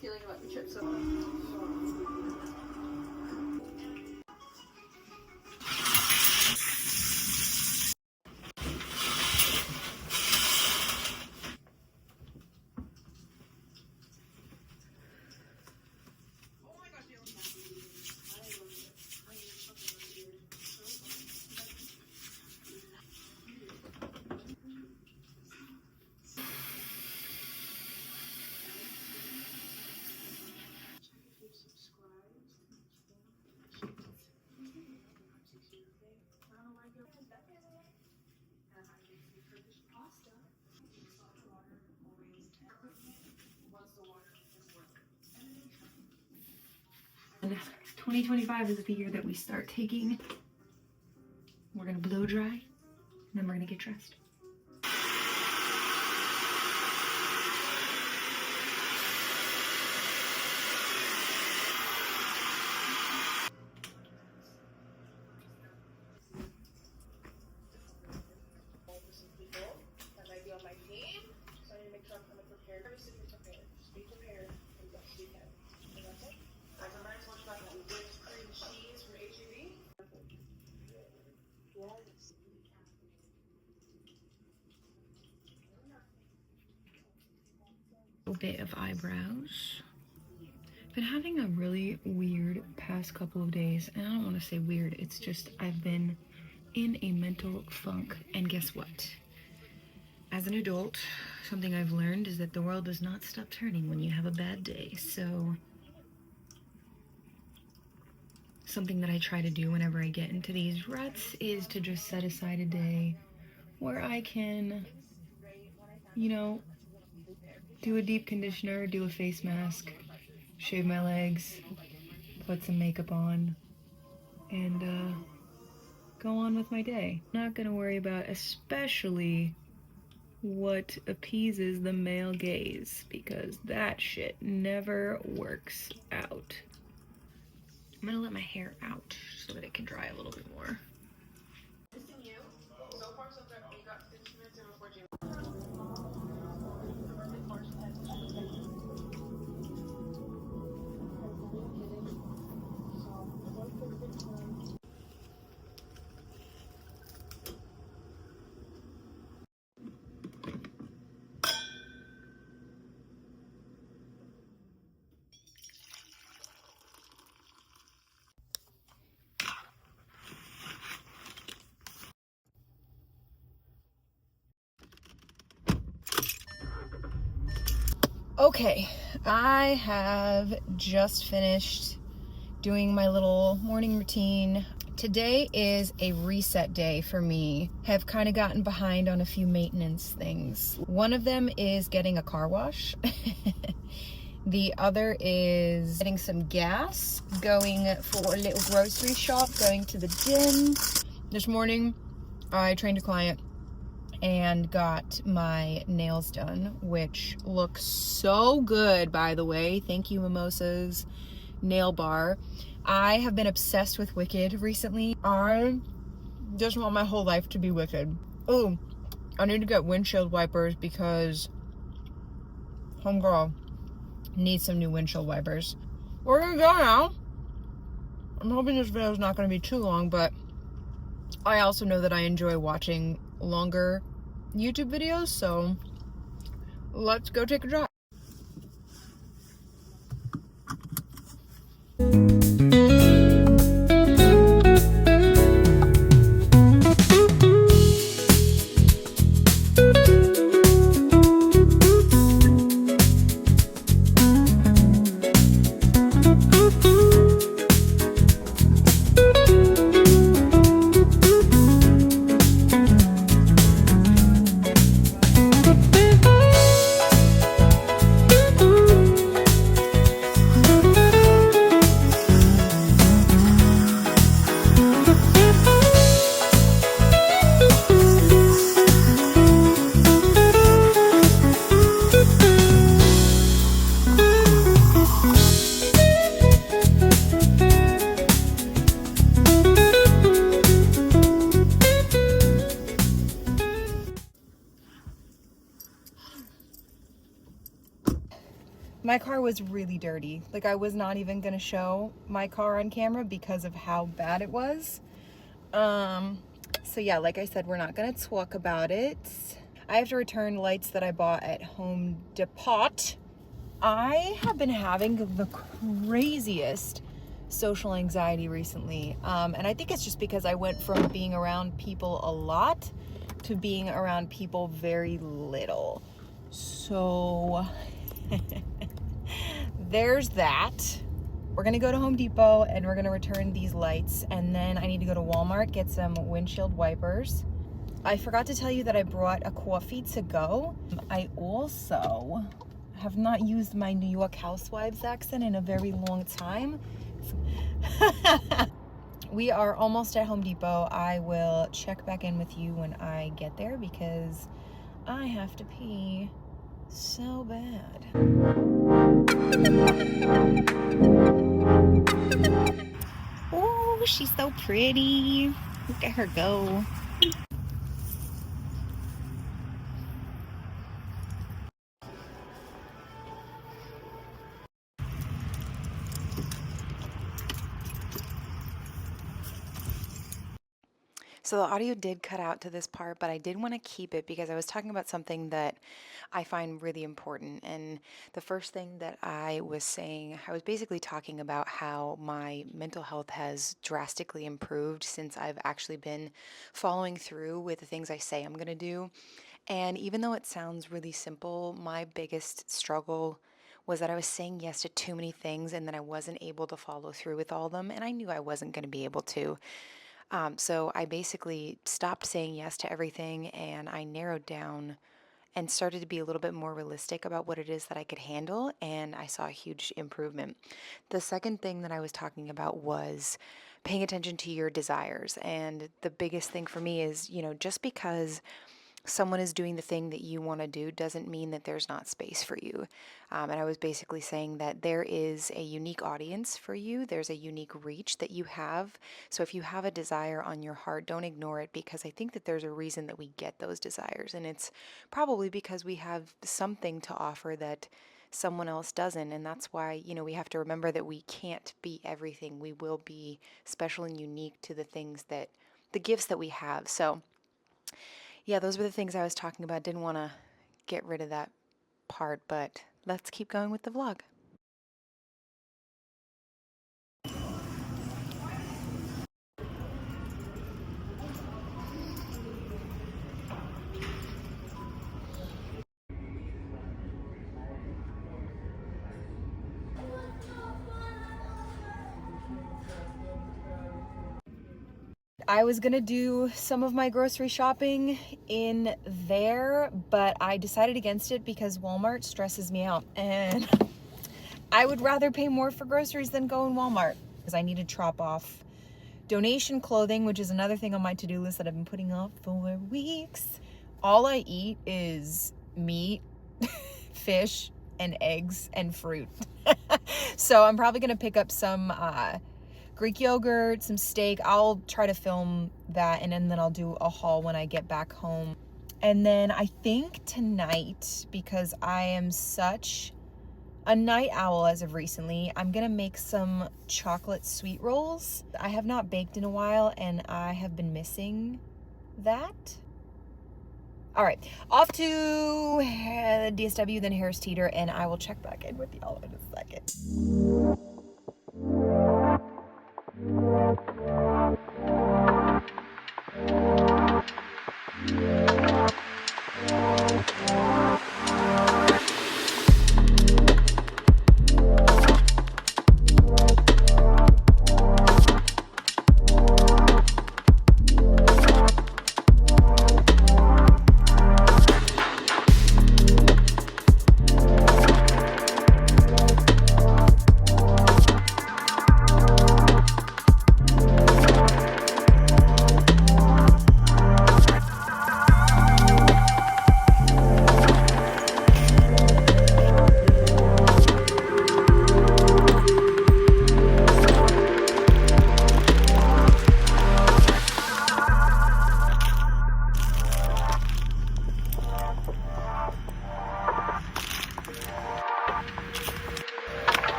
feeling about the chips so And 2025 is the year that we start taking. We're gonna blow dry, and then we're gonna get dressed. A bit of eyebrows. Been having a really weird past couple of days, and I don't want to say weird, it's just I've been in a mental funk. And guess what? As an adult, something I've learned is that the world does not stop turning when you have a bad day. So something that I try to do whenever I get into these ruts is to just set aside a day where I can, you know, do a deep conditioner, do a face mask, shave my legs, put some makeup on, and go on with my day. Not gonna worry about especially what appeases the male gaze, because that shit never works out. I'm gonna let my hair out so that it can dry a little bit more. Okay, I have just finished doing my little morning routine. Today is a reset day for me. Have kind of gotten behind on a few maintenance things. One of them is getting a car wash. The other is getting some gas, going for a little grocery shop, going to the gym. This morning, I trained a client and got my nails done, which looks so good, by the way. Thank you, Mimosa's nail bar. I have been obsessed with Wicked recently. I just want my whole life to be Wicked. Oh, I need to get windshield wipers because homegirl needs some new windshield wipers. We're gonna go now. I'm hoping this video is not gonna be too long, but I also know that I enjoy watching longer YouTube videos, so let's go take a drive. My car was really dirty. Like, I was not even gonna show my car on camera because of how bad it was. So yeah, like I said, we're not gonna talk about it. I have to return lights that I bought at Home Depot. I have been having the craziest social anxiety recently. And I think it's just because I went from being around people a lot to being around people very little. So there's that. We're gonna go to Home Depot and we're gonna return these lights, and then I need to go to Walmart, get some windshield wipers. I forgot to tell you that I brought a coffee to go. I also have not used my New York housewives accent in a very long time. We are almost at Home Depot. I will check back in with you when I get there because I have to pee so bad. Oh, she's so pretty. Look at her go. So the audio did cut out to this part, but I did want to keep it because I was talking about something that I find really important. And the first thing that I was saying, I was basically talking about how my mental health has drastically improved since I've actually been following through with the things I say I'm going to do. And even though it sounds really simple, my biggest struggle was that I was saying yes to too many things and that I wasn't able to follow through with all of them. And I knew I wasn't going to be able to. So I basically stopped saying yes to everything and I narrowed down and started to be a little bit more realistic about what it is that I could handle, and I saw a huge improvement. The second thing that I was talking about was paying attention to your desires. And the biggest thing for me is, just because someone is doing the thing that you want to do doesn't mean that there's not space for you. And I was basically saying that there is a unique audience for you, there's a unique reach that you have. So if you have a desire on your heart, don't ignore it, because I think that there's a reason that we get those desires. And it's probably because we have something to offer that someone else doesn't. And that's why, we have to remember that we can't be everything. We will be special and unique to the gifts that we have. So yeah, those were the things I was talking about. Didn't want to get rid of that part, but let's keep going with the vlog. I was gonna do some of my grocery shopping in there, but I decided against it because Walmart stresses me out, and I would rather pay more for groceries than go in Walmart because I need to chop off donation clothing, which is another thing on my to-do list that I've been putting off for weeks. All I eat is meat, fish, and eggs and fruit. So I'm probably gonna pick up some Greek yogurt, some steak. I'll try to film that, and then I'll do a haul when I get back home. And then I think tonight, because I am such a night owl as of recently, I'm gonna make some chocolate sweet rolls. I have not baked in a while and I have been missing that. All right, off to DSW, then Harris Teeter, and I will check back in with y'all in a second.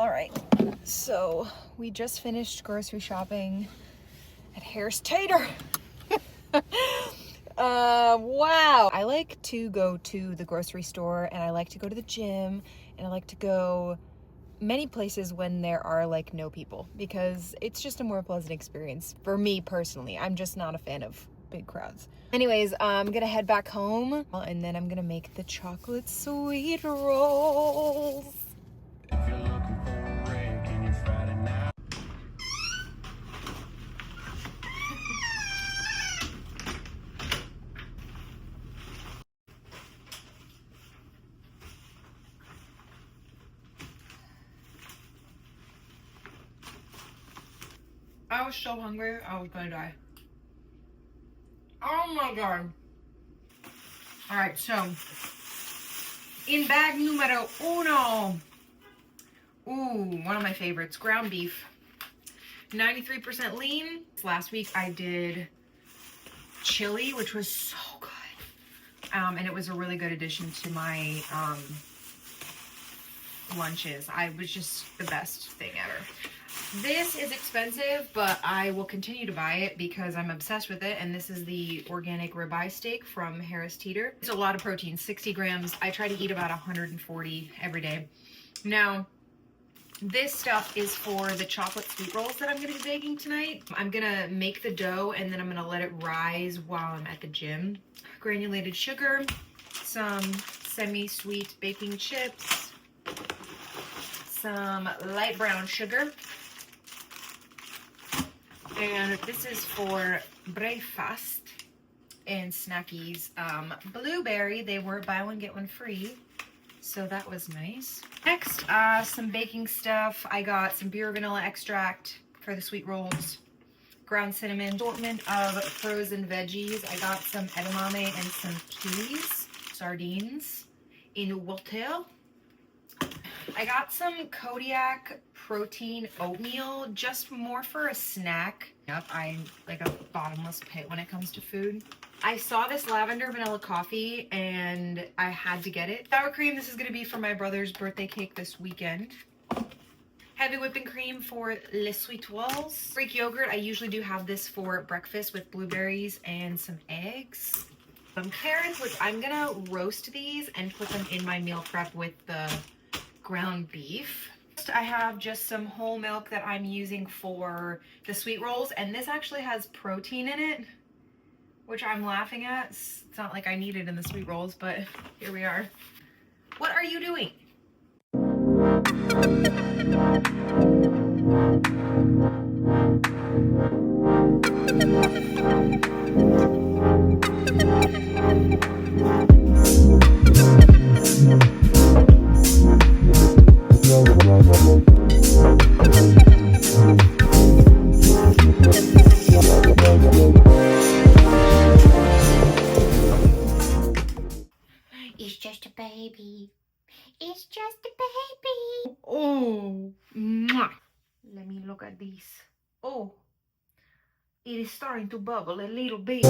All right, so we just finished grocery shopping at Harris Teeter. Wow. I like to go to the grocery store, and I like to go to the gym, and I like to go many places when there are like no people, because it's just a more pleasant experience for me personally. I'm just not a fan of big crowds. Anyways, I'm gonna head back home, and then I'm gonna make the chocolate sweet rolls. If you're looking for a break in your Friday night. I was so hungry, I was gonna die. Oh my god. Alright, so in bag numero uno. Ooh, one of my favorites, ground beef. 93% lean. Last week I did chili, which was so good. And it was a really good addition to my lunches. It was just the best thing ever. This is expensive, but I will continue to buy it because I'm obsessed with it. And this is the organic ribeye steak from Harris Teeter. It's a lot of protein, 60 grams. I try to eat about 140 every day. Now, this stuff is for the chocolate sweet rolls that I'm going to be baking tonight. I'm going to make the dough, and then I'm going to let it rise while I'm at the gym. Granulated sugar, some semi-sweet baking chips, some light brown sugar, and this is for breakfast and snackies. Blueberry, they were buy one get one free, so that was nice. Next, some baking stuff. I got some beer vanilla extract for the sweet rolls, ground cinnamon, assortment of frozen veggies. I got some edamame and some peas, sardines in water. I got some Kodiak protein oatmeal, just more for a snack. Yep, I'm like a bottomless pit when it comes to food. I saw this lavender vanilla coffee and I had to get it. Sour cream, this is gonna be for my brother's birthday cake this weekend. Heavy whipping cream for les sweet rolls. Greek yogurt, I usually do have this for breakfast with blueberries and some eggs. Some carrots, which I'm gonna roast these and put them in my meal prep with the ground beef. I have just some whole milk that I'm using for the sweet rolls, and this actually has protein in it, which I'm laughing at. It's not like I need it in the sweet rolls, but here we are. What are you doing? It's just a baby. It's just a baby. Oh, mwah. Let me look at these. Oh, it is starting to bubble a little bit.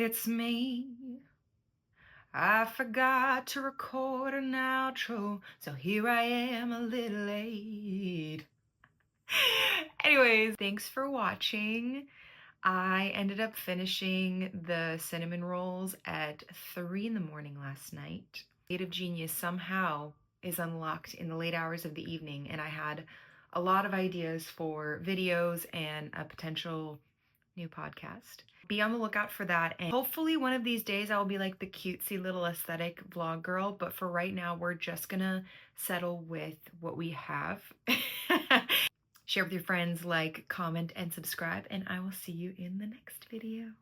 It's me. I forgot to record an outro, so here I am a little late. Anyways, thanks for watching. I ended up finishing the cinnamon rolls at 3 in the morning last night. Creative genius somehow is unlocked in the late hours of the evening, and I had a lot of ideas for videos and a potential new podcast. Be on the lookout for that, and hopefully one of these days I'll be like the cutesy little aesthetic vlog girl, but for right now we're just gonna settle with what we have. Share with your friends, like, comment, and subscribe, and I will see you in the next video.